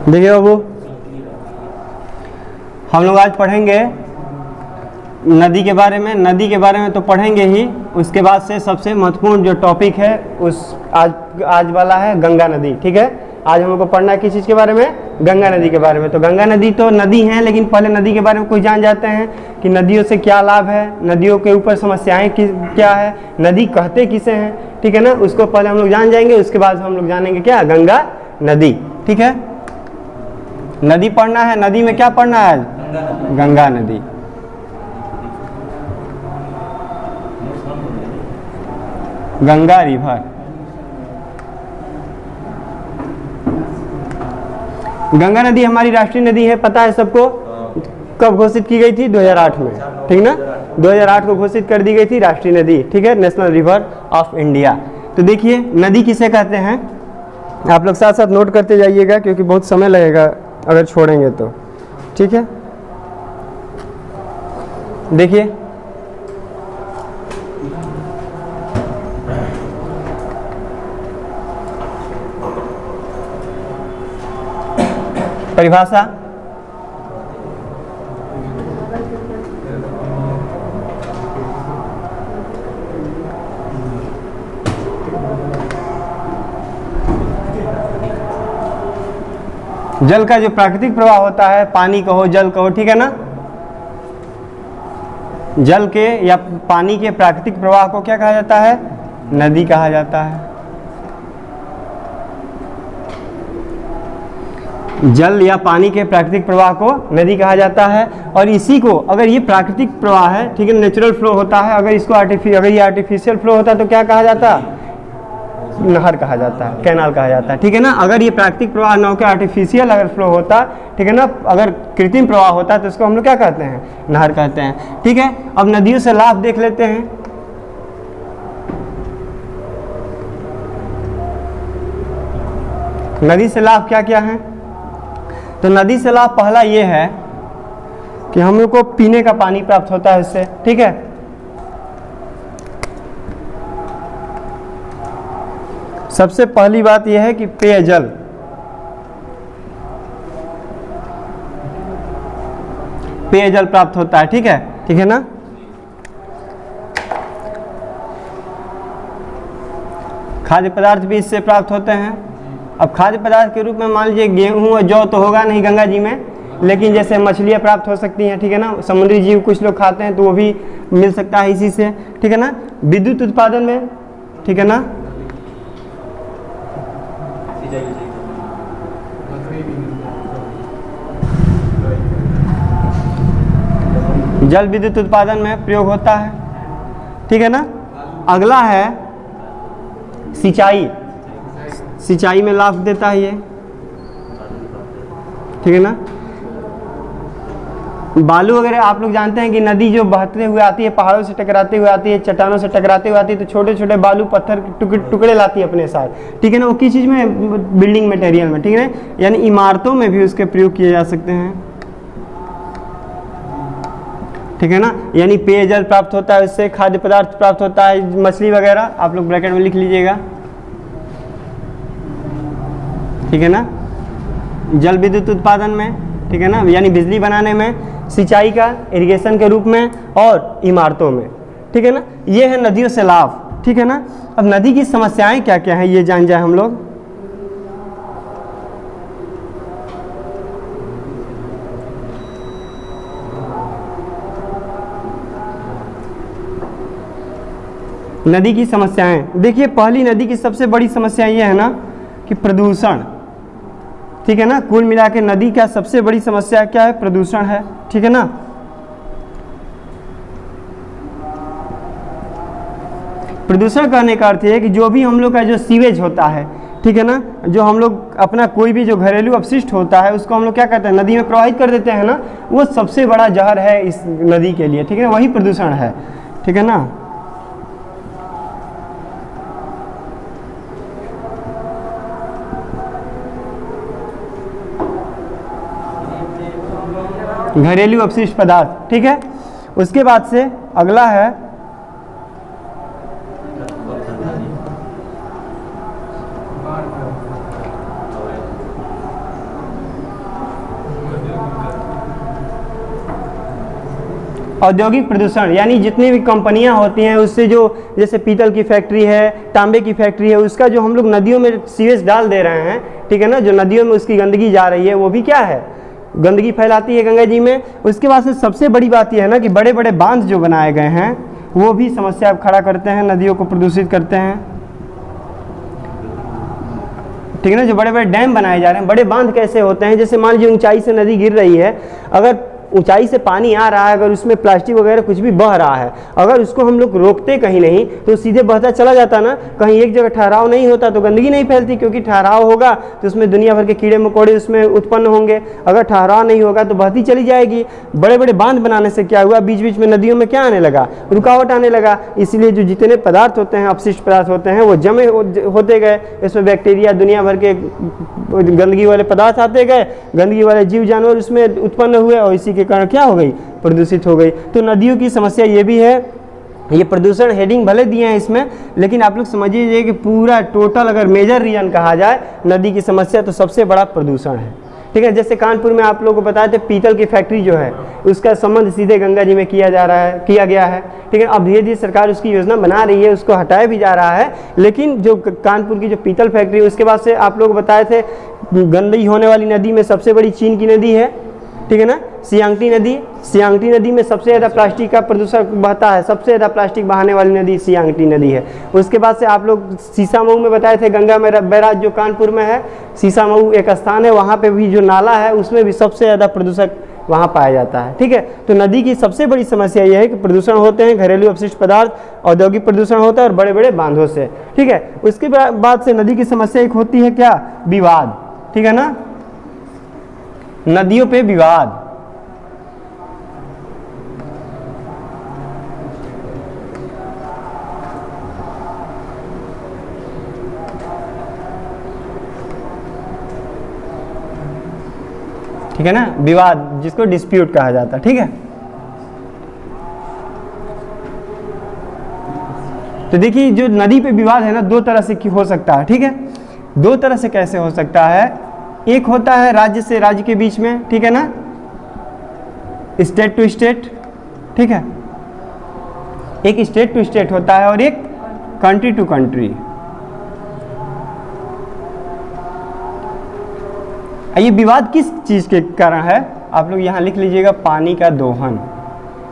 देखिए बाबू, हम लोग आज पढ़ेंगे नदी के बारे में। नदी के बारे में तो पढ़ेंगे ही, उसके बाद से सबसे महत्वपूर्ण जो टॉपिक है उस आज वाला है गंगा नदी। ठीक है, आज हम लोग को पढ़ना है किस चीज़ के बारे में? गंगा नदी के बारे में। तो गंगा नदी तो नदी है, लेकिन पहले नदी के बारे में कुछ जान जाते हैं कि नदियों से क्या लाभ है, नदियों के ऊपर समस्याएं क्या है, नदी कहते किसे हैं। ठीक है ना, उसको पहले हम लोग जान जाएंगे, उसके बाद हम लोग जानेंगे क्या? गंगा नदी। ठीक है, नदी पढ़ना है। नदी में क्या पढ़ना है? गंगा नदी। गंगा रिवर। गंगा नदी हमारी राष्ट्रीय नदी है, पता है सबको। कब घोषित की गई थी? 2008 में। ठीक ना, 2008 को घोषित कर दी गई थी राष्ट्रीय नदी। ठीक है, नेशनल रिवर ऑफ इंडिया। तो देखिए नदी किसे कहते हैं, आप लोग साथ साथ नोट करते जाइएगा क्योंकि बहुत समय लगेगा अगर छोड़ेंगे तो। ठीक है, देखिए परिभाषा। जल का जो प्राकृतिक प्रवाह होता है, पानी कहो जल कहो, ठीक है ना, जल के या पानी के प्राकृतिक प्रवाह को क्या कहा जाता है? नदी कहा जाता है। जल या पानी के प्राकृतिक प्रवाह को नदी कहा जाता है। और इसी को, अगर ये प्राकृतिक प्रवाह है, ठीक है, नेचुरल फ्लो होता है, अगर इसको अगर ये आर्टिफिशियल फ्लो होता है तो क्या कहा जाता है? नहर कहा जाता है, कैनाल कहा जाता है। ठीक है ना, अगर ये प्राकृतिक प्रवाह न होकर आर्टिफिशियल अगर फ्लो होता, ठीक है ना, अगर कृत्रिम प्रवाह होता तो इसको हम लोग क्या कहते हैं? नहर कहते हैं। ठीक है, अब नदियों से लाभ देख लेते हैं। नदी से लाभ क्या क्या है? तो नदी से लाभ पहला ये है कि हम लोग को पीने का पानी प्राप्त होता है इससे। ठीक है, सबसे पहली बात यह है कि पेयजल, पेयजल प्राप्त होता है। ठीक है, ठीक है ना, खाद्य पदार्थ भी इससे प्राप्त होते हैं। अब खाद्य पदार्थ के रूप में मान लीजिए गेहूं और जौ तो होगा नहीं गंगा जी में, लेकिन जैसे मछलियाँ प्राप्त हो सकती हैं। ठीक है ना, समुद्री जीव कुछ लोग खाते हैं तो वो भी मिल सकता है इसी से। ठीक है ना, विद्युत उत्पादन में, ठीक है ना, जल विद्युत उत्पादन में प्रयोग होता है। ठीक है ना, अगला है सिंचाई। सिंचाई में लाभ देता है ये। ठीक है ना, बालू वगैरह आप लोग जानते हैं कि नदी जो बहते हुए आती है, पहाड़ों से टकराते हुए आती है, चट्टानों से टकराते हुए आती है, तो छोटे छोटे बालू पत्थर टुकड़े लाती है अपने साथ। ठीक है ना, वो किस चीज़ में? बिल्डिंग मटेरियल में। ठीक है ना, यानी इमारतों में भी उसके प्रयोग किए जा सकते हैं। ठीक है ना, यानी पेयजल प्राप्त होता है उससे, खाद्य पदार्थ प्राप्त होता है, मछली वगैरह आप लोग ब्रैकेट में लिख लीजिएगा। ठीक है ना, जल विद्युत उत्पादन में, ठीक है ना, यानी बिजली बनाने में, सिंचाई का इरिगेशन के रूप में, और इमारतों में। ठीक है ना, ये है नदियों से लाभ। ठीक है ना, अब नदी की समस्याएं क्या क्या हैं ये जान जाए हम लोग। नदी की समस्याएं देखिए, पहली नदी की सबसे बड़ी समस्या ये है ना कि प्रदूषण। ठीक है ना, कुल मिला के नदी का सबसे बड़ी समस्या क्या है? प्रदूषण है। ठीक है ना, प्रदूषण कहने का अर्थ है कि जो भी हम लोग का जो सीवेज होता है, ठीक है ना, जो हम लोग अपना कोई भी जो घरेलू अपशिष्ट होता है उसको हम लोग क्या कहते हैं? नदी में प्रवाहित कर देते हैं ना, वो सबसे बड़ा जहर है इस नदी के लिए। ठीक है ना, वही प्रदूषण है। ठीक है ना, घरेलू अपशिष्ट पदार्थ। ठीक है, उसके बाद से अगला है औद्योगिक प्रदूषण यानी जितनी भी कंपनियां होती हैं उससे जो, जैसे पीतल की फैक्ट्री है, तांबे की फैक्ट्री है, उसका जो हम लोग नदियों में सीवेज डाल दे रहे हैं, ठीक है ना, जो नदियों में उसकी गंदगी जा रही है वो भी क्या है, गंदगी फैलाती है गंगा जी में। उसके बाद से सबसे बड़ी बात यह है ना कि बड़े बड़े बांध जो बनाए गए हैं वो भी समस्या खड़ा करते हैं, नदियों को प्रदूषित करते हैं, ठीक है ना। जो बड़े बड़े डैम बनाए जा रहे हैं, बड़े बांध कैसे होते हैं, जैसे मान लीजिए ऊंचाई से नदी गिर रही है, अगर ऊंचाई से पानी आ रहा है, अगर उसमें प्लास्टिक वगैरह कुछ भी बह रहा है, अगर उसको हम लोग रोकते कहीं नहीं तो सीधे बहता चला जाता ना, कहीं एक जगह ठहराव नहीं होता तो गंदगी नहीं फैलती, क्योंकि ठहराव होगा तो उसमें दुनिया भर के कीड़े मकोड़े उसमें उत्पन्न होंगे, अगर ठहराव नहीं होगा तो बहती चली जाएगी। बड़े बड़े बांध बनाने से क्या हुआ, बीच बीच में नदियों में क्या आने लगा, रुकावट आने लगा, इसलिए जो जितने पदार्थ होते हैं, अपशिष्ट पदार्थ होते हैं, वो जमे होते गए, इसमें बैक्टीरिया, दुनिया भर के गंदगी वाले पदार्थ आते गए, गंदगी वाले जीव जानवर उसमें उत्पन्न हुए और इसी के कारण क्या हो गई, प्रदूषित हो गई। तो नदियों की समस्या ये भी है। ये प्रदूषण हेडिंग भले दिए हैं इसमें, लेकिन आप लोग समझिए कि पूरा टोटल अगर मेजर रीजन कहा जाए नदी की समस्या तो सबसे बड़ा प्रदूषण है, ठीक है। जैसे कानपुर में आप लोगों को बताए थे पीतल की फैक्ट्री जो है उसका संबंध सीधे गंगा जी में किया गया है, ठीक है। अब धीरे धीरे सरकार उसकी योजना बना रही है, उसको हटाया भी जा रहा है, लेकिन जो कानपुर की जो पीतल फैक्ट्री, उसके बाद से आप लोग बताए थे गंदगी होने वाली नदी में सबसे बड़ी चीन की नदी है, ठीक है ना, सियांगटी नदी में सबसे ज़्यादा प्लास्टिक का प्रदूषण बहता है, सबसे ज़्यादा प्लास्टिक बहाने वाली नदी सियांगटी नदी है। उसके बाद से आप लोग सीसामऊ में बताए थे गंगा में बैराज जो कानपुर में है, सीसामऊ एक स्थान है, वहाँ पे भी जो नाला है उसमें भी सबसे ज़्यादा प्रदूषक वहाँ पाया जाता है, ठीक है। तो नदी की सबसे बड़ी समस्या यह है कि प्रदूषण होते हैं, घरेलू अपशिष्ट पदार्थ, औद्योगिक प्रदूषण होता है और बड़े बड़े बांधों से, ठीक है। उसके बाद से नदी की समस्या एक होती है क्या, विवाद, ठीक है ना, नदियों पे विवाद। ठीक है ना, विवाद जिसको डिस्प्यूट कहा जाता है, ठीक है। तो देखिए जो नदी पे विवाद है ना, दो तरह से हो सकता है, ठीक है। दो तरह से कैसे हो सकता है, एक होता है राज्य से राज्य के बीच में, ठीक है ना, स्टेट टू स्टेट, ठीक है, एक स्टेट टू स्टेट होता है और एक कंट्री टू कंट्री। ये विवाद किस चीज़ के कारण है, आप लोग यहाँ लिख लीजिएगा, पानी का दोहन,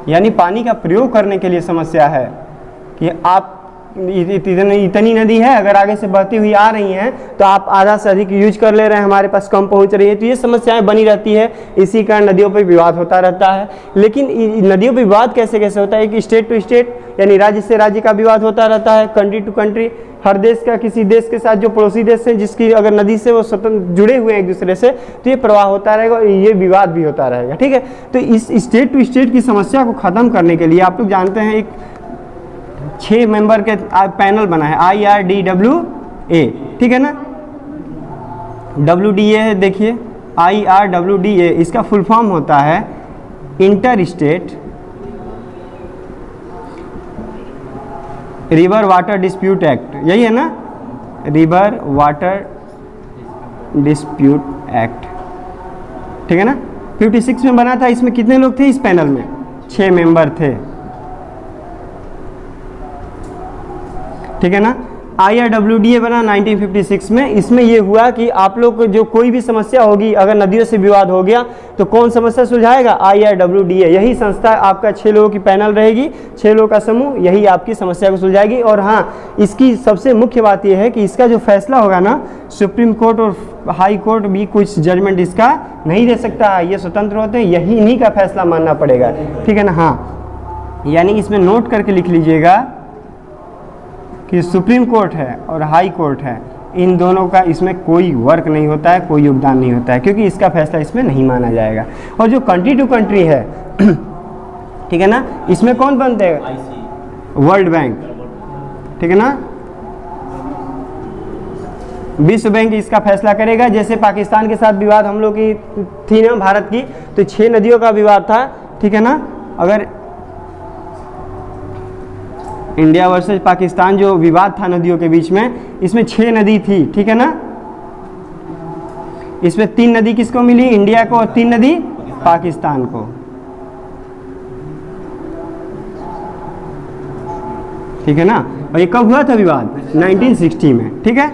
यानी पानी का प्रयोग करने के लिए समस्या है कि आप इतनी नदी है, अगर आगे से बहती हुई आ रही हैं तो आप आधा से अधिक यूज कर ले रहे हैं, हमारे पास कम पहुंच रही है, तो ये समस्याएं बनी रहती है, इसी कारण नदियों पर विवाद होता रहता है। लेकिन नदियों पर विवाद कैसे कैसे होता है कि स्टेट टू स्टेट यानी राज्य से राज्य का विवाद होता रहता है, कंट्री टू कंट्री, हर देश का किसी देश के साथ जो पड़ोसी देश है जिसकी अगर नदी से वो स्वतंत्र जुड़े हुए हैं एक दूसरे से, तो ये प्रवाह होता रहेगा और ये विवाद भी होता रहेगा, ठीक है। तो इस स्टेट टू स्टेट की समस्या को खत्म करने के लिए आप लोग जानते हैं एक 6 मेंबर के पैनल बना है, IRDWA, ठीक है ना, WDA है, देखिए IRWDA, इसका फुल फॉर्म होता है inter state river water dispute act, यही है ना, रिवर वाटर डिस्प्यूट एक्ट, ठीक है ना। 56 में बना था। इसमें कितने लोग थे इस पैनल में, 6 मेंबर थे, ठीक है ना। IRWDA बना 1956 में। इसमें यह हुआ कि आप लोग को जो कोई भी समस्या होगी, अगर नदियों से विवाद हो गया तो कौन समस्या सुलझाएगा, IRWDA, यही संस्था आपका 6 लोगों की पैनल रहेगी, 6 लोगों का समूह, यही आपकी समस्या को सुलझाएगी। और हाँ, इसकी सबसे मुख्य बात यह है कि इसका जो फैसला होगा ना, सुप्रीम कोर्ट और हाई कोर्ट भी कुछ जजमेंट इसका नहीं दे सकता है, ये स्वतंत्र होते हैं, यही इन्हीं का फैसला मानना पड़ेगा, ठीक है ना। हाँ, यानी इसमें नोट करके लिख लीजिएगा कि सुप्रीम कोर्ट है और हाई कोर्ट है, इन दोनों का इसमें कोई वर्क नहीं होता है, कोई योगदान नहीं होता है, क्योंकि इसका फैसला इसमें नहीं माना जाएगा। और जो कंट्री टू कंट्री है, ठीक है ना, इसमें कौन बनते हैं, वर्ल्ड बैंक, ठीक है ना, विश्व बैंक इसका फैसला करेगा। जैसे पाकिस्तान के साथ विवाद हम लोग की थी ना भारत की, तो 6 नदियों का विवाद था, ठीक है ना। अगर इंडिया वर्सेस पाकिस्तान जो विवाद था नदियों के बीच में, इसमें 6 नदी थी, ठीक है ना। इसमें 3 नदी किसको मिली, इंडिया को, और 3 नदी पाकिस्तान को, ठीक है ना। और ये कब हुआ था विवाद? 1960 में, ठीक है।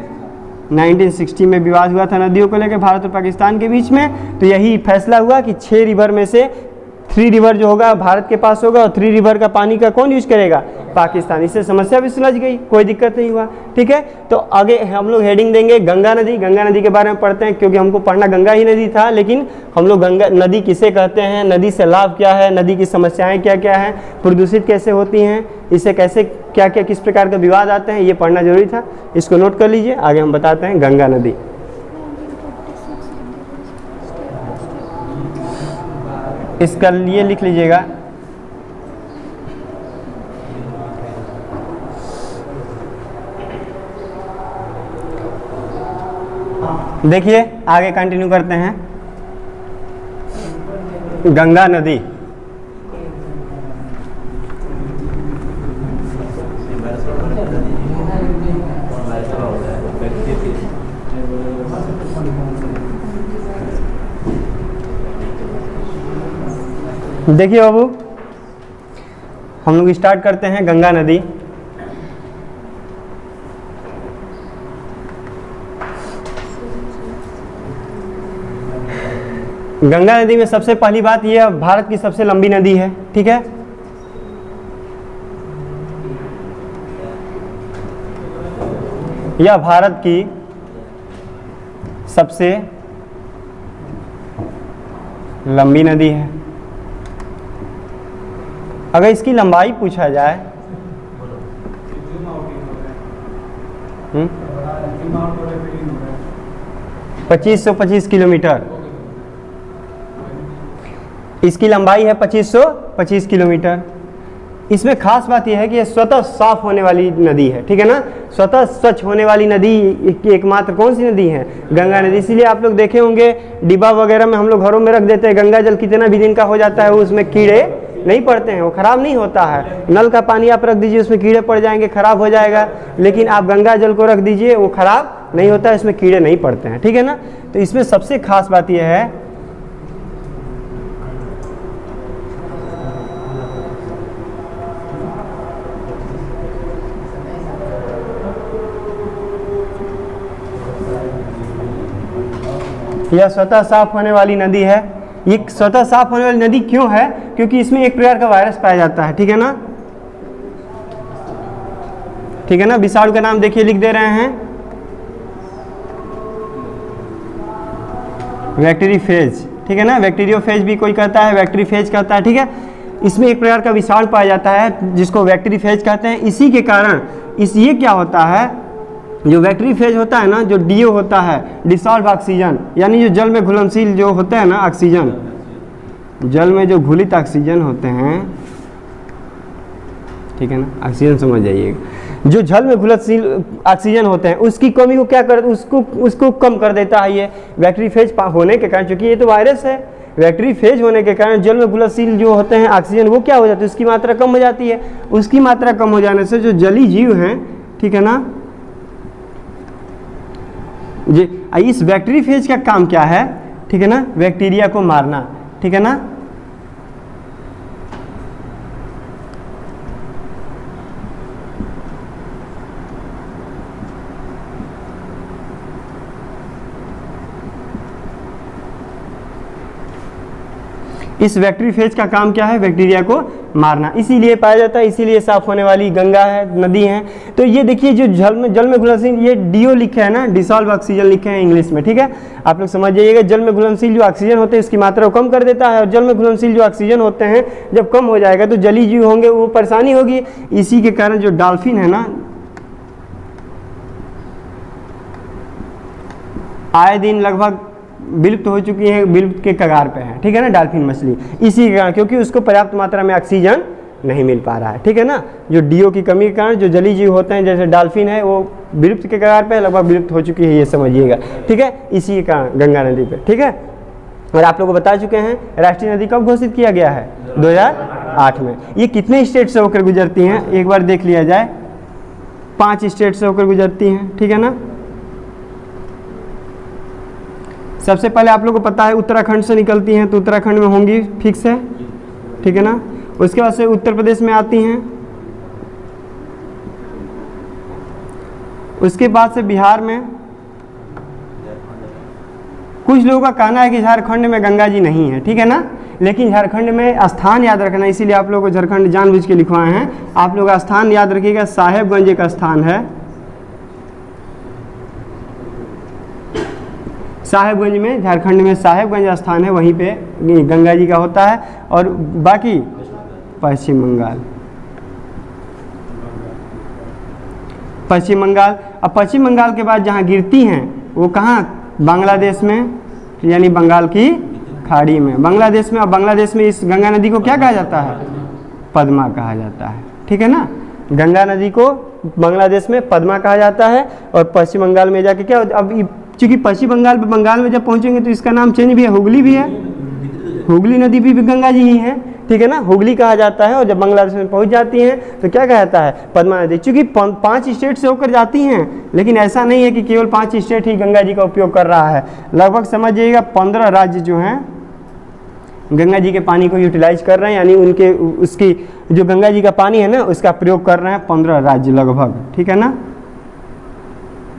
1960 में विवाद हुआ था नदियों को लेकर भारत और पाकिस्तान के बीच में। तो यही फैसला हुआ कि 6 रिवर में से 3 रिवर जो होगा भारत के पास होगा, और 3 रिवर का पानी का कौन यूज करेगा? पाकिस्तान। इससे समस्या भी सुलझ गई, कोई दिक्कत नहीं हुआ, ठीक है। तो आगे हम लोग हेडिंग देंगे गंगा नदी। गंगा नदी के बारे में पढ़ते हैं, क्योंकि हमको पढ़ना गंगा ही नदी था, लेकिन हम लोग गंगा नदी किसे कहते हैं, नदी से लाभ क्या है, नदी की समस्याएं क्या क्या हैं, प्रदूषित कैसे होती हैं, इससे कैसे क्या क्या किस प्रकार के विवाद आते हैं, ये पढ़ना जरूरी था। इसको नोट कर लीजिए, आगे हम बताते हैं गंगा नदी। इसका लिए लिख लीजिएगा, देखिए आगे कंटिन्यू करते हैं। गंगा नदी, देखिए बाबू, हम लोग स्टार्ट करते हैं गंगा नदी। गंगा नदी में सबसे पहली बात यह भारत की सबसे लंबी नदी है, ठीक है। यह भारत की सबसे लंबी नदी है। अगर इसकी लंबाई पूछा जाए, 2525 किलोमीटर, इसकी लंबाई है 2525 किलोमीटर। इसमें खास बात यह है कि यह स्वतः साफ होने वाली नदी है, ठीक है ना। स्वतः स्वच्छ होने वाली नदी एकमात्र कौन सी नदी है? गंगा नदी। इसीलिए आप लोग देखे होंगे डिब्बा वगैरह में हम लोग घरों में रख देते हैं, गंगा जल कितना भी दिन का हो जाता है उसमें कीड़े नहीं पड़ते हैं, वो खराब नहीं होता है। नल का पानी आप रख दीजिए, उसमें कीड़े पड़ जाएंगे, खराब हो जाएगा। लेकिन आप गंगा जल को रख दीजिए, वो खराब नहीं होता है, इसमें कीड़े नहीं पड़ते हैं, ठीक है ना। तो इसमें सबसे खास बात यह है यह स्वतः साफ होने वाली नदी है। ये स्वतः साफ होने वाली नदी क्यों है? क्योंकि इसमें एक प्रकार का वायरस पाया जाता है, ठीक है ना, ठीक है ना। विषाणु का नाम देखिए लिख दे रहे हैं, बैक्टीरियोफेज, ठीक है ना। बैक्टीरियोफेज भी कोई कहता है, बैक्टीरियोफेज कहता है, ठीक है। इसमें एक प्रकार का विषाणु पाया जाता है जिसको बैक्टीरियोफेज कहते हैं। इसी के कारण ये क्या होता है, जो बैक्टीरियोफेज होता है ना, जो डीओ होता है, डिसॉल्व ऑक्सीजन, यानी जो जल में घुलनशील जो होता है ना ऑक्सीजन, जल में जो घुलित ऑक्सीजन होते हैं, ठीक है ना, ऑक्सीजन समझ जाइएगा, जो जल में घुलनशील ऑक्सीजन होते हैं उसकी कमी को क्या कर उसको कम कर देता है ये बैक्टीरियोफेज होने के कारण। क्योंकि ये तो वायरस है, बैक्टीरियोफेज होने के कारण जल में घुलनशील जो होते हैं ऑक्सीजन, वो क्या हो जाती है, उसकी मात्रा कम हो जाती है। उसकी मात्रा कम हो जाने से जो जलीय जीव हैं, ठीक है ना, जी इस बैक्टीरियोफेज का काम क्या है, ठीक है ना, बैक्टीरिया को मारना, ठीक है ना। इस बैक्टीरियोफेज का काम क्या है, बैक्टीरिया को मारना, इसीलिए पाया जाता है, इसीलिए साफ होने वाली गंगा है, नदी है। तो ये देखिए जो जल में घुलनशील, ये डीओ लिखा है ना, डिसॉल्व ऑक्सीजन लिखे हैं इंग्लिश में, ठीक है। आप लोग समझ जाइएगा, जल में घुलनशील जो ऑक्सीजन होते हैं उसकी मात्रा को कम कर देता है, और जल में घुलनशील जो ऑक्सीजन होते हैं जब कम हो जाएगा तो जलीय जीव होंगे, वो परेशानी होगी। इसी के कारण जो डॉल्फिन है ना, आए दिन लगभग विलुप्त हो चुकी है, विलुप्त के कगार पे है, ठीक है ना, डॉल्फिन मछली। इसी के कारण, क्योंकि उसको पर्याप्त मात्रा में ऑक्सीजन नहीं मिल पा रहा है, ठीक है ना। जो डीओ की कमी के कारण जो जलीय जीव होते हैं, जैसे डॉल्फिन है, वो विलुप्त के कगार पे लगभग विलुप्त हो चुकी है, ये समझिएगा, ठीक है। इसी के कारण गंगा नदी पे, ठीक है। और आप लोग को बता चुके हैं राष्ट्रीय नदी कब घोषित किया गया है, 2008 में। ये कितने स्टेट से होकर गुजरती हैं, एक बार देख लिया जाए, 5 स्टेट से होकर गुजरती हैं, ठीक है ना। सबसे पहले आप लोग को पता है उत्तराखंड से निकलती हैं, तो उत्तराखंड में होंगी, फिक्स है, ठीक है ना। उसके बाद से उत्तर प्रदेश में आती हैं, उसके बाद से बिहार में कुछ लोगों का कहना है कि झारखंड में गंगा जी नहीं है, ठीक है ना, लेकिन झारखंड में स्थान याद रखना, इसीलिए आप लोगों को झारखंड जानबूझ के लिखवाए हैं। आप लोग स्थान याद रखिएगा, साहेबगंज एक स्थान है, साहेबगंज में, झारखंड में साहेबगंज स्थान है, वहीं पे गंगा जी का होता है। और बाकी पश्चिम बंगाल, पश्चिम बंगाल। अब पश्चिम बंगाल के बाद जहाँ गिरती हैं वो कहाँ, बांग्लादेश में, यानी बंगाल की खाड़ी में, बांग्लादेश में। और बांग्लादेश में इस गंगा नदी को क्या कहा जाता है, पद्मा कहा जाता है, ठीक है ना। गंगा नदी को बांग्लादेश में पद्मा कहा जाता है। और पश्चिम बंगाल में जाके क्या, अब चूंकि पश्चिम बंगाल में जब पहुंचेंगे तो इसका नाम चेंज भी है, हुगली भी है, हुगली नदी भी गंगा जी ही है, ठीक है ना, हुगली कहा जाता है। और जब बांग्लादेश में पहुंच जाती हैं तो क्या कहा जाता है, पद्मा नदी। चूंकि 5 स्टेट से होकर जाती हैं, लेकिन ऐसा नहीं है कि केवल 5 स्टेट ही गंगा जी का उपयोग कर रहा है। लगभग समझिएगा 15 राज्य जो हैं गंगा जी के पानी को यूटिलाइज कर रहे हैं, यानी उनके उसकी जो गंगा जी का पानी है ना उसका प्रयोग कर रहे हैं 15 राज्य लगभग, ठीक है ना।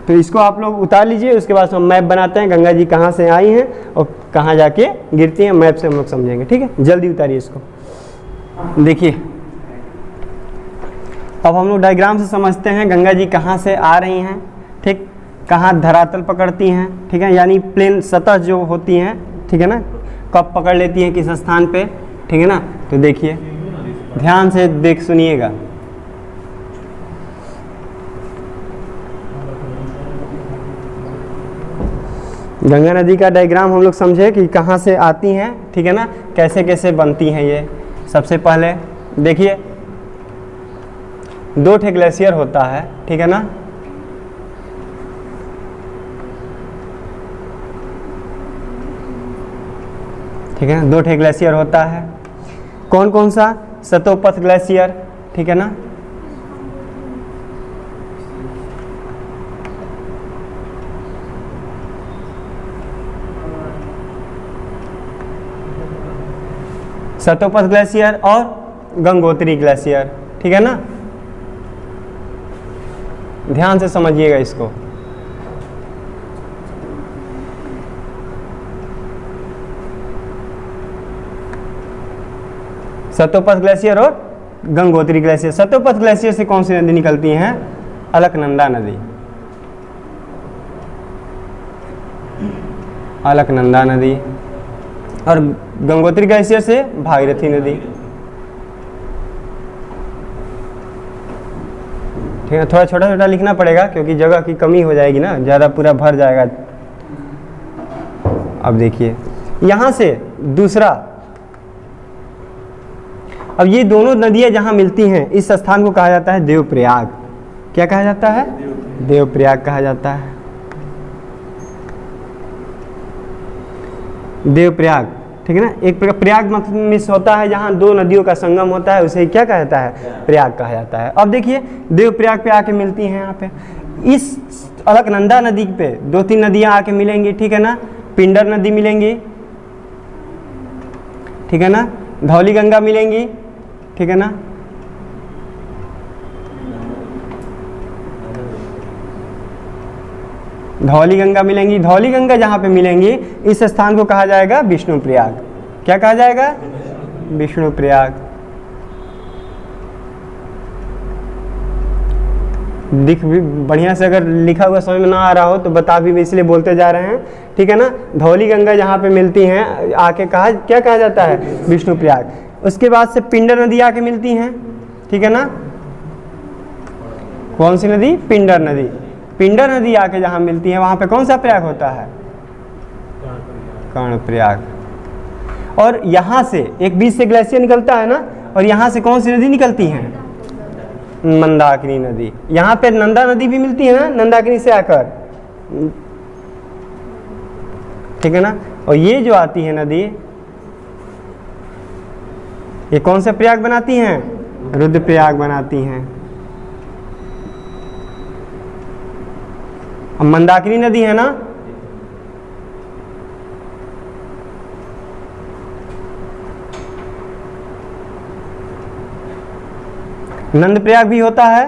तो इसको आप लोग उतार लीजिए, उसके बाद हम मैप बनाते हैं, गंगा जी कहाँ से आई हैं और कहाँ जाके गिरती हैं, मैप से हम लोग समझेंगे, ठीक है। जल्दी उतारिए इसको। देखिए अब हम लोग डायग्राम से समझते हैं गंगा जी कहाँ से आ रही हैं, ठीक, कहाँ धरातल पकड़ती हैं, ठीक है, यानी प्लेन सतह जो होती हैं, ठीक है ना, कब पकड़ लेती हैं किस स्थान पे, ठीक है ना। तो देखिए ध्यान से देख सुनिएगा। गंगा नदी का डायग्राम हम लोग समझे कि कहाँ से आती हैं, ठीक है ना, कैसे कैसे बनती हैं ये। सबसे पहले देखिए 2 ठे ग्लेशियर होता है, ठीक है ना, ठीक है ना, 2 ठे ग्लेशियर होता है। कौन कौन सा, सतोपथ ग्लेशियर, ठीक है ना, सतोपथ ग्लेशियर और गंगोत्री ग्लेशियर, ठीक है ना। ध्यान से समझिएगा इसको। सतोपथ ग्लेशियर और गंगोत्री ग्लेशियर। सतोपथ ग्लेशियर से कौन सी नदी निकलती हैं, अलकनंदा नदी, अलकनंदा नदी। और गंगोत्री ग्लेशियर से भागीरथी नदी, ठीक है। थोड़ा छोटा छोटा लिखना पड़ेगा क्योंकि जगह की कमी हो जाएगी ना, ज़्यादा पूरा भर जाएगा। अब देखिए यहाँ से दूसरा, अब ये दोनों नदियाँ जहाँ मिलती हैं इस स्थान को कहा जाता है देवप्रयाग। क्या कहा जाता है, देवप्रयाग कहा जाता है, देवप्रयाग, ठीक है ना। एक प्रयाग मतलब मिस होता है जहाँ 2 नदियों का संगम होता है, उसे क्या कहा जाता है, प्रयाग कहा जाता है। अब देखिए देवप्रयाग पे आके मिलती हैं, यहाँ पे इस अलकनंदा नदी पे 2-3 नदियाँ आके मिलेंगी, ठीक है ना। पिंडर नदी मिलेंगी, ठीक है ना, धौली गंगा मिलेंगी, ठीक है ना, धौली गंगा मिलेंगी। धौली गंगा जहाँ पे मिलेंगी इस स्थान को कहा जाएगा विष्णुप्रयाग। क्या कहा जाएगा, विष्णुप्रयाग। दिख भी बढ़िया से अगर लिखा हुआ समझ में ना आ रहा हो तो बता भी, इसलिए बोलते जा रहे हैं, ठीक है ना। धौली गंगा जहाँ पे मिलती हैं आके कहा, क्या कहा जाता है, विष्णुप्रयाग। उसके बाद से पिंडर नदी आके मिलती हैं, ठीक है ना। कौन सी नदी, पिंडर नदी। पिंडर नदी आके जहाँ मिलती है वहाँ पे कौन सा प्रयाग होता है, कर्णप्रयाग। और यहाँ से एक बीच से ग्लेशियर निकलता है ना, और यहाँ से कौन सी नदी निकलती है, मंदाकिनी नदी। यहाँ पे नंदा नदी भी मिलती है ना, मंदाकिनी से आकर, ठीक है ना। और ये जो आती है नदी, ये कौन से प्रयाग बनाती हैं, रुद्रप्रयाग बनाती हैं। अब मंदाकिनी नदी है ना, नंद प्रयाग भी होता है,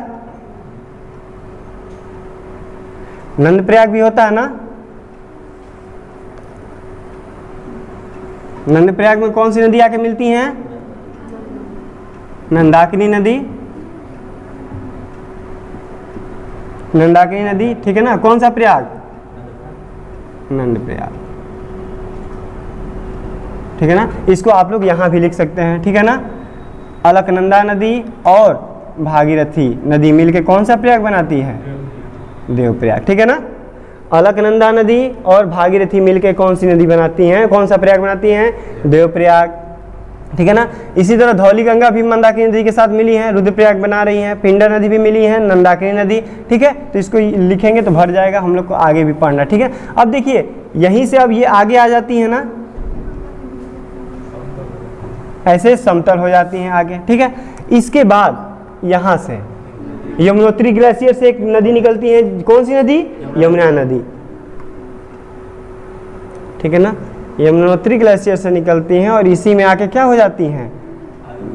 नंद प्रयाग भी होता है ना। नंद प्रयाग में कौन सी नदी आके मिलती हैं? नंदाकिनी नदी, नंदाकिनी नदी, ठीक है ना। कौन सा प्रयाग? नंद प्रयाग, ठीक है ना। इसको आप लोग यहां भी लिख सकते हैं, ठीक है ना। अलकनंदा नदी और भागीरथी नदी मिलके कौन सा प्रयाग बनाती है? देवप्रयाग, ठीक है ना। अलकनंदा नदी और भागीरथी मिलके कौन सी नदी बनाती हैं? कौन सा प्रयाग बनाती हैं? देवप्रयाग, ठीक है ना। इसी तरह धौली गंगा भी मंदाकिनी नदी के साथ मिली है, रुद्रप्रयाग बना रही है। पिंडर नदी भी मिली है, नंदाकिनी नदी, ठीक है। तो इसको लिखेंगे तो भर जाएगा, हम लोग को आगे भी पढ़ना, ठीक है। अब देखिए यहीं से अब ये आगे आ जाती है ना, ऐसे समतल हो जाती हैं आगे, ठीक है। इसके बाद यहाँ से यमुनोत्री ग्लेशियर से एक नदी निकलती है, कौन सी नदी? यमुना नदी, ठीक है ना। यमुनोत्री ग्लेशियर से निकलती हैं और इसी में आके क्या हो जाती हैं?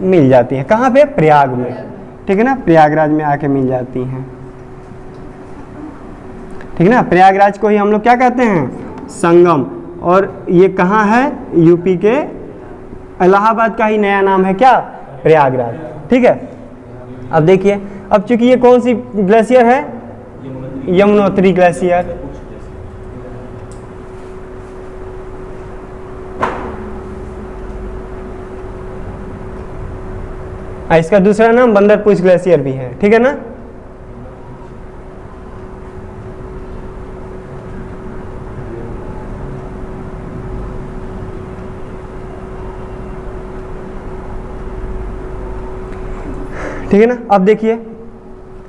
मिल जाती हैं। कहाँ पे? प्रयाग में, ठीक है ना। प्रयागराज में आके मिल जाती हैं, ठीक है ना। प्रयागराज को ही हम लोग क्या कहते हैं? संगम। और ये कहाँ है? यूपी के इलाहाबाद का ही नया नाम है क्या? प्रयागराज, ठीक है। अब देखिए, अब चूंकि ये कौन सी ग्लेशियर है? यमुनोत्री ग्लेशियर, इसका दूसरा नाम बंदरपूछ ग्लेशियर भी है, ठीक है ना। ठीक है ना। अब देखिए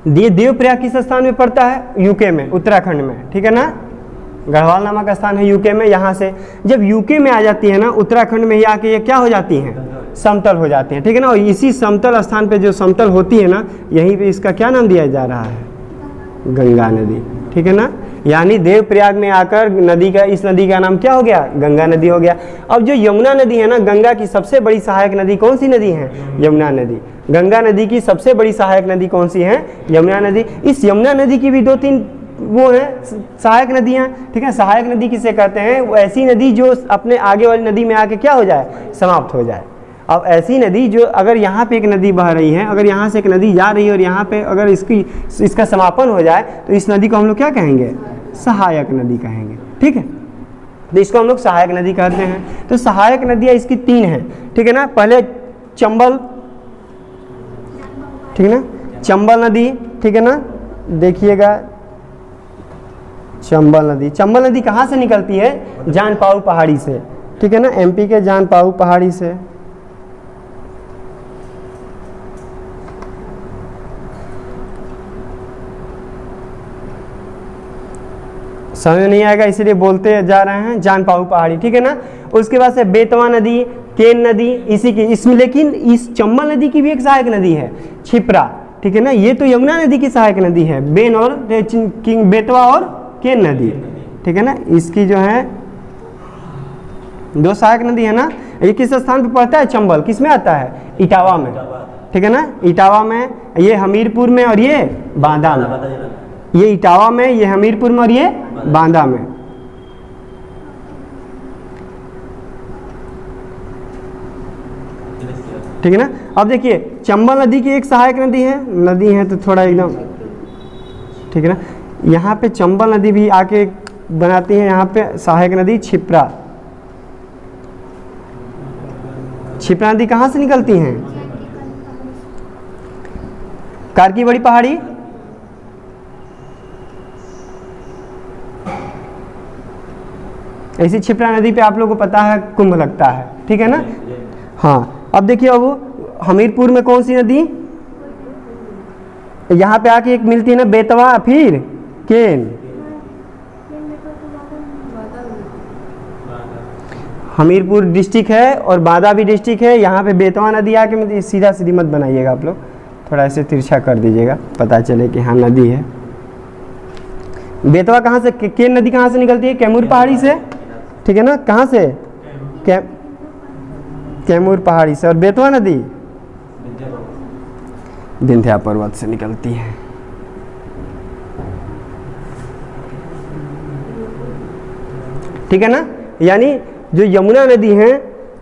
देवप्रयाग किस स्थान में पड़ता है? यूके में, उत्तराखंड में, ठीक है ना। गढ़वाल नामक स्थान है यूके में। यहाँ से जब यूके में आ जाती है ना, उत्तराखंड में ही आके ये क्या हो जाती हैं? समतल हो जाती हैं, ठीक है ना। और इसी समतल स्थान पे जो समतल होती है ना, यहीं पे इसका क्या नाम दिया जा रहा है? गंगा नदी, ठीक है ना। यानी देवप्रयाग में आकर नदी का, इस नदी का नाम क्या हो गया? गंगा नदी हो गया। अब जो यमुना नदी है ना, गंगा की सबसे बड़ी सहायक नदी कौन सी नदी है? यमुना नदी। गंगा नदी की सबसे बड़ी सहायक नदी कौन सी है? यमुना नदी। इस यमुना नदी की भी 2-3 वो है सहायक नदियाँ, ठीक है। सहायक नदी किसे कहते हैं? वो ऐसी नदी जो अपने आगे वाली नदी में आके क्या हो जाए? समाप्त हो जाए। अब ऐसी नदी जो, अगर यहाँ पे एक नदी बह रही है, अगर यहाँ से एक नदी जा रही है और यहाँ पे अगर इसका समापन हो जाए तो इस नदी को हम लोग क्या कहेंगे? सहायक नदी कहेंगे, ठीक है। तो इसको हम लोग सहायक नदी कहते हैं। तो सहायक नदियाँ इसकी 3 हैं, ठीक है ना। पहले चंबल, ठीक है ना, चंबल नदी, ठीक है ना। देखिएगा चंबल नदी, चंबल नदी कहाँ से निकलती है? जानपाऊ पहाड़ी से, ठीक है ना। एमपी के जानपाऊ पहाड़ी से। समझ नहीं आएगा इसलिए बोलते जा रहे हैं, जानपाऊ पहाड़ी, ठीक है ना। उसके बाद से बेतवा नदी, केन नदी, इसी की इसमें, लेकिन इस चंबल नदी की भी एक सहायक नदी है, छिप्रा, ठीक है ना। ये तो यमुना नदी की सहायक नदी है, बेन और बेतवा और केन नदी, ठीक है ना। इसकी जो है 2 सहायक नदी है ना। ये किस स्थान पे पड़ता है? चंबल। किस में आता है? इटावा में, ठीक है ना। इटावा में, ये हमीरपुर में और ये बांदा में। ये इटावा में, ये हमीरपुर में और ये बांदा में। ठीक है ना। अब देखिए चंबल नदी की एक सहायक नदी है तो थोड़ा एकदम, ठीक है ना। यहाँ पे चंबल नदी भी आके बनाती है, यहाँ पे सहायक नदी छिप्रा। छिप्रा नदी कहाँ से निकलती हैं? कारकी बड़ी पहाड़ी, ऐसी छिप्रा नदी पे आप लोगों को पता है कुंभ लगता है, ठीक है ना। हाँ, अब देखिए अब हमीरपुर में कौन सी नदी? यहाँ पे आके एक मिलती है ना, बेतवा, फिर केन। हमीरपुर डिस्ट्रिक्ट है और बांदा भी डिस्ट्रिक्ट है। यहाँ पे बेतवा नदी आके, सीधा सीधी मत बनाइएगा आप लोग, थोड़ा ऐसे तिरछा कर दीजिएगा, पता चले कि हाँ नदी है। बेतवा कहाँ से, केन नदी कहाँ से निकलती है? कैमूर पहाड़ी से, ठीक है ना। कहाँ से? कैमूर पहाड़ी से। और बेतवा नदी विंध्या पर्वत से निकलती है। ठीक है ना। यानी जो यमुना नदी है,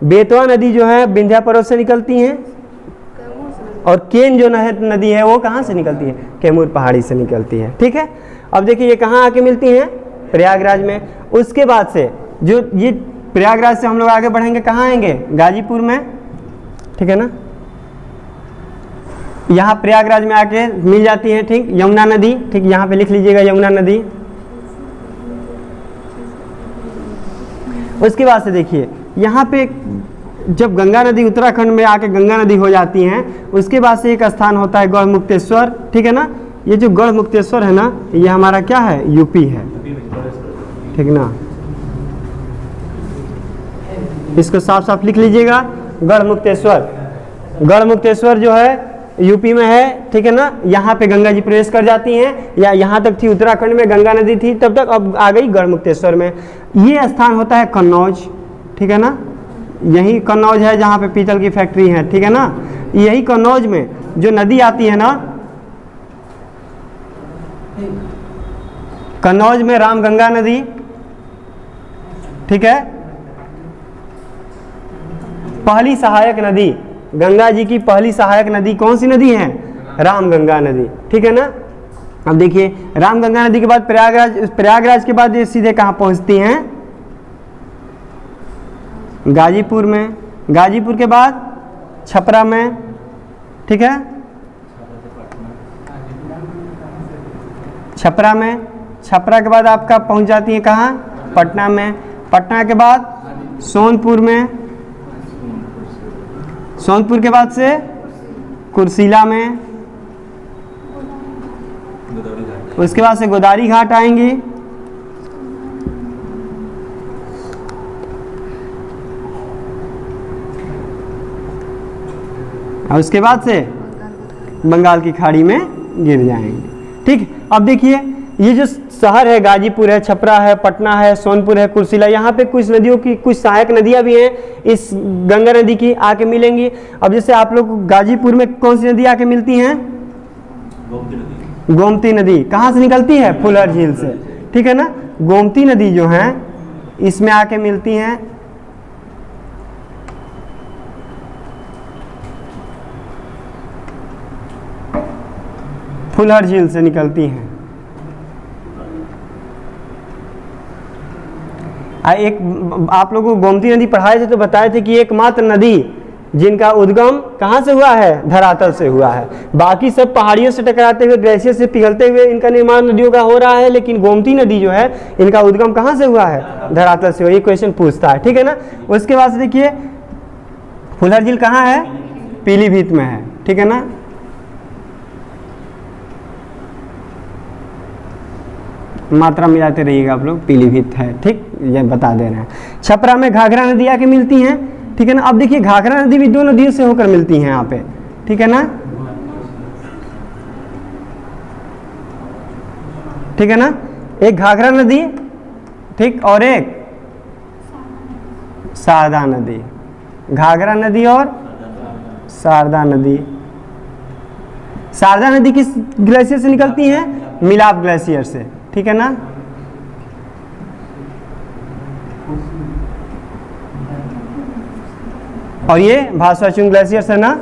बेतवा नदी जो है विंध्या पर्वत से निकलती हैं, और केन जो नदी है वो कहाँ से निकलती है, कैमूर पहाड़ी से निकलती है। ठीक है, अब देखिए ये कहाँ आके मिलती हैं, प्रयागराज में। उसके बाद से जो ये प्रयागराज से हम लोग आगे बढ़ेंगे, कहाँ आएंगे, गाजीपुर में। ठीक है ना, यहाँ प्रयागराज में आके मिल जाती है, ठीक, यमुना नदी। ठीक, यहाँ पे लिख लीजिएगा यमुना नदी। उसके बाद से देखिए यहाँ पे जब गंगा नदी उत्तराखंड में आके गंगा नदी हो जाती हैं, उसके बाद से एक स्थान होता है गढ़मुक्तेश्वर। ठीक है ना, ये जो गढ़मुक्तेश्वर है ना, ये हमारा क्या है, यूपी है। ठीक ना, इसको साफ साफ लिख लीजिएगा, गढ़मुक्तेश्वर। गढ़मुक्तेश्वर जो है यूपी में है। ठीक है ना, यहाँ पे गंगा जी प्रवेश कर जाती हैं, या यहाँ तक थी उत्तराखंड में गंगा नदी थी तब तक, अब आ गई गढ़मुक्तेश्वर में। ये स्थान होता है कन्नौज। ठीक है ना, यही कन्नौज है जहाँ पे पीतल की फैक्ट्री है। ठीक है ना, यही कन्नौज में जो नदी आती है ना, कन्नौज में रामगंगा नदी। ठीक है, पहली सहायक नदी, गंगा जी की पहली सहायक नदी कौन सी नदी है, रामगंगा नदी। ठीक है ना, अब देखिए रामगंगा नदी के बाद प्रयागराज के बाद ये सीधे कहाँ पहुँचती हैं, गाजीपुर में। गाजीपुर के बाद छपरा में। ठीक है, छपरा में, छपरा के बाद आपका पहुंच जाती है कहाँ, पटना में। पटना के बाद सोनपुर में, सोनपुर के बाद से कुर्सिला में, उसके बाद से गोदावरी घाट आएंगी। और उसके बाद से बंगाल की खाड़ी में गिर जाएंगे। ठीक, अब देखिए ये जो शहर है, गाजीपुर है, छपरा है, पटना है, सोनपुर है, कुर्सिला, यहाँ पे कुछ नदियों की, कुछ सहायक नदियाँ भी हैं इस गंगा नदी की आके मिलेंगी। अब जैसे आप लोग गाजीपुर में कौन सी नदी आके मिलती हैं, गोमती नदी। कहाँ से निकलती है, फुलहर झील से। ठीक है ना, गोमती नदी जो है इसमें आके मिलती हैं। फुलहर झील से निकलती हैं। एक आप लोगों को गोमती नदी पढ़ाए थे तो बताए थे कि एकमात्र नदी जिनका उद्गम कहाँ से हुआ है, धरातल से हुआ है। बाकी सब पहाड़ियों से टकराते हुए, ग्लेशियर से पिघलते हुए इनका निर्माण नदियों का हो रहा है, लेकिन गोमती नदी जो है इनका उद्गम कहाँ से हुआ है, धरातल से हुआ। ये क्वेश्चन पूछता है। ठीक है ना, उसके बाद से देखिए फुलहर झील कहाँ है, पीलीभीत में है। ठीक है ना, मात्रा मिलाते रहिएगा आप लोग, पीलीभीत है। ठीक, ये बता दे रहे हैं। छपरा में घाघरा नदी आके मिलती हैं। ठीक है ना, अब देखिए घाघरा नदी भी दो नदियों से होकर मिलती हैं यहाँ पे। ठीक है ना, ठीक है ना, एक घाघरा नदी, ठीक, और एक शारदा नदी। घाघरा नदी और शारदा नदी। शारदा नदी किस ग्लेशियर से निकलती हैं, मिलाप ग्लेशियर से। ठीक है ना, और ये भास्वचुंग ग्लेशियर से ना।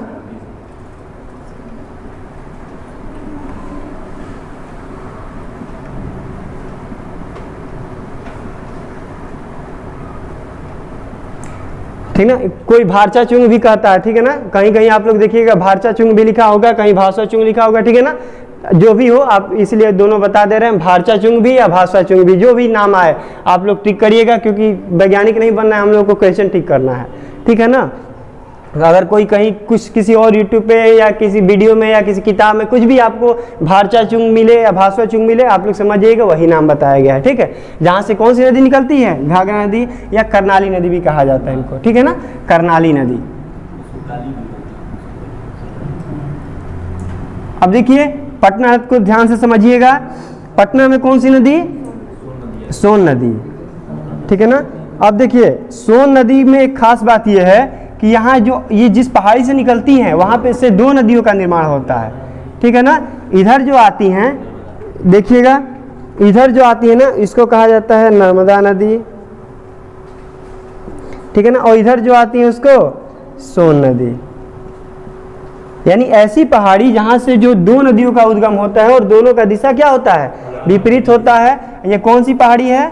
ठीक ना, कोई भारचा चुंग भी कहता है। ठीक है ना, कहीं कहीं आप लोग देखिएगा भारचा चुंग भी लिखा होगा, कहीं भास्वा चुंग लिखा होगा। ठीक है ना, जो भी हो आप, इसलिए दोनों बता दे रहे हैं, भारचा चुंग भी या भास्वा चुंग भी, जो भी नाम आए आप लोग टिक करिएगा, क्योंकि वैज्ञानिक नहीं बनना है, हम लोग को क्वेश्चन टिक करना है। ठीक है ना, अगर कोई कहीं कुछ किसी और यूट्यूब पे या किसी वीडियो में या किसी किताब में कुछ भी आपको भारचा चुंग मिले या भास्वा चुंग मिले, आप लोग समझिएगा वही नाम बताया गया है। ठीक है, जहाँ से कौन सी नदी निकलती है, घाघरा नदी या करनाली नदी भी कहा जाता है इनको। ठीक है ना, करनाली नदी। अब देखिए पटना को ध्यान से समझिएगा, पटना में कौन सी नदी, सोन नदी। ठीक है ना, अब देखिए सोन नदी में एक खास बात यह है कि यहाँ जो ये जिस पहाड़ी से निकलती हैं वहाँ पे से दो नदियों का निर्माण होता है। ठीक है ना, इधर जो आती हैं, देखिएगा इधर जो आती है ना, इसको कहा जाता है नर्मदा नदी, ठीक है ना, और इधर जो आती है उसको सोन नदी। यानी ऐसी पहाड़ी जहां से जो दो नदियों का उद्गम होता है और दोनों का दिशा क्या होता है, विपरीत होता है। ये कौन सी पहाड़ी है,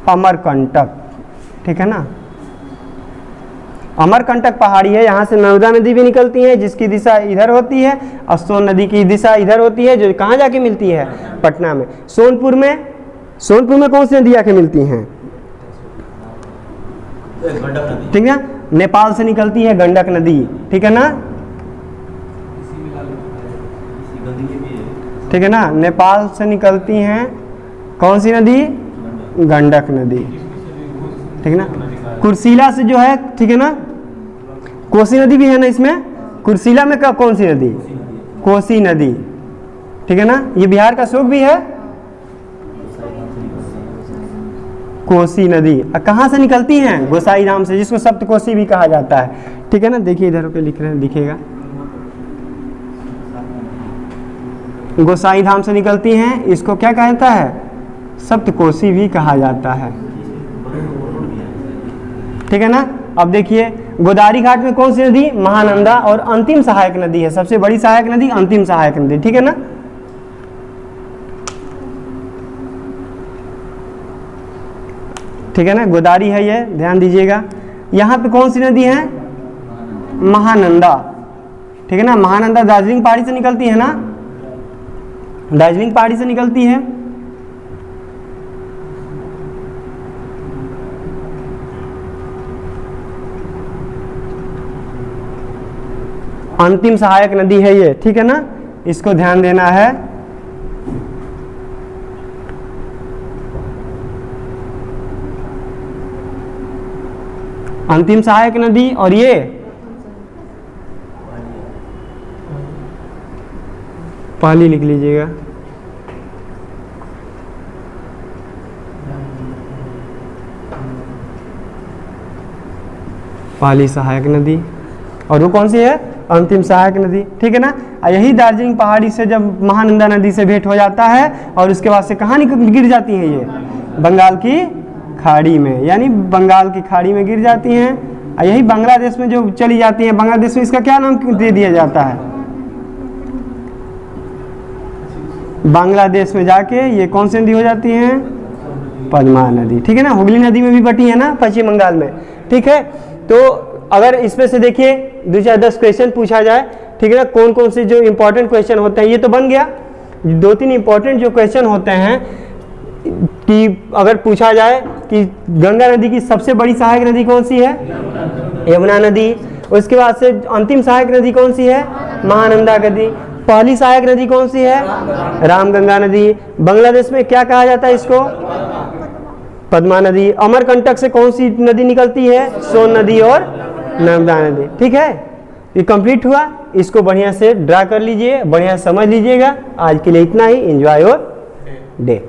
अमरकंटक, ठीक है ना, अमरकंटक पहाड़ी है। यहाँ से नर्मदा नदी भी निकलती है जिसकी दिशा इधर होती है, और सोन नदी की दिशा इधर होती है जो कहाँ जाके मिलती है, पटना में। सोनपुर में कौन सी नदी आके मिलती हैं, ठीक है, नेपाल से निकलती है गंडक नदी, ठीक है ना, ठीक है ना, नेपाल से निकलती हैं कौन सी नदी, गंडक नदी, ठीक है ना। कुर्सिला से जो है, ठीक है ना, कोसी नदी भी है ना इसमें। कुर्सिला में कौन सी नदी, कोसी नदी, ठीक है ना। ये बिहार का शोक भी है, कोसी नदी। कहाँ से निकलती हैं, गोसाई धाम से, जिसको सप्तकोसी भी कहा जाता है, ठीक है ना। देखिए इधर पे लिख रहे हैं, दिखेगा, गोसाई धाम से निकलती हैं, इसको क्या कहता है, सप्तकोसी भी कहा जाता है, ठीक है ना। अब देखिए गोदावरी घाट में कौन सी नदी, महानंदा, और अंतिम सहायक नदी है, सबसे बड़ी सहायक नदी अंतिम सहायक नदी, ठीक है ना। ठीक है ना, गोदावरी है ये, ध्यान दीजिएगा। यहाँ पे कौन सी नदी है, महानंदा, ठीक है ना। महानंदा दार्जिलिंग पहाड़ी से निकलती है ना, दार्जिलिंग पहाड़ी से निकलती है। अंतिम सहायक नदी है ये, ठीक है ना, इसको ध्यान देना है। अंतिम सहायक नदी, और ये पाली लिख लीजिएगा, पाली सहायक नदी, और वो कौन सी है, अंतिम सहायक नदी, ठीक है ना। यही दार्जिलिंग पहाड़ी से जब महानंदा नदी से भेंट हो जाता है और उसके बाद से कहाँ गिर जाती है ये, बंगाल की खाड़ी में, यानी बंगाल की खाड़ी में गिर जाती हैं। यही बांग्लादेश में जो चली जाती हैं, बांग्लादेश में इसका क्या नाम दे दिया जाता है, बांग्लादेश में जाके ये कौन सी नदी हो जाती है, पद्मा नदी, ठीक है ना। हुगली नदी में भी बटी है ना पश्चिम बंगाल में, ठीक है। तो अगर इसमें से देखिए 2-4-10 क्वेश्चन पूछा जाए, ठीक है ना, कौन कौन से जो इंपॉर्टेंट क्वेश्चन होते हैं, ये तो बन गया। 2-3 इंपॉर्टेंट जो क्वेश्चन होते हैं कि अगर पूछा जाए कि गंगा नदी की सबसे बड़ी सहायक नदी कौन सी है, यमुना नदी। उसके बाद से अंतिम सहायक नदी कौन सी है, महानंदा नदी। पहली सहायक नदी कौन सी है, रामगंगा नदी। बांग्लादेश में क्या कहा जाता है इसको, पद्मा नदी। अमरकंटक से कौन सी नदी निकलती है, सोन नदी और नर्मदा नदी, ठीक है। ये कंप्लीट हुआ, इसको बढ़िया से ड्रा कर लीजिए, बढ़िया समझ लीजिएगा। आज के लिए इतना ही, एंजॉय योर डे।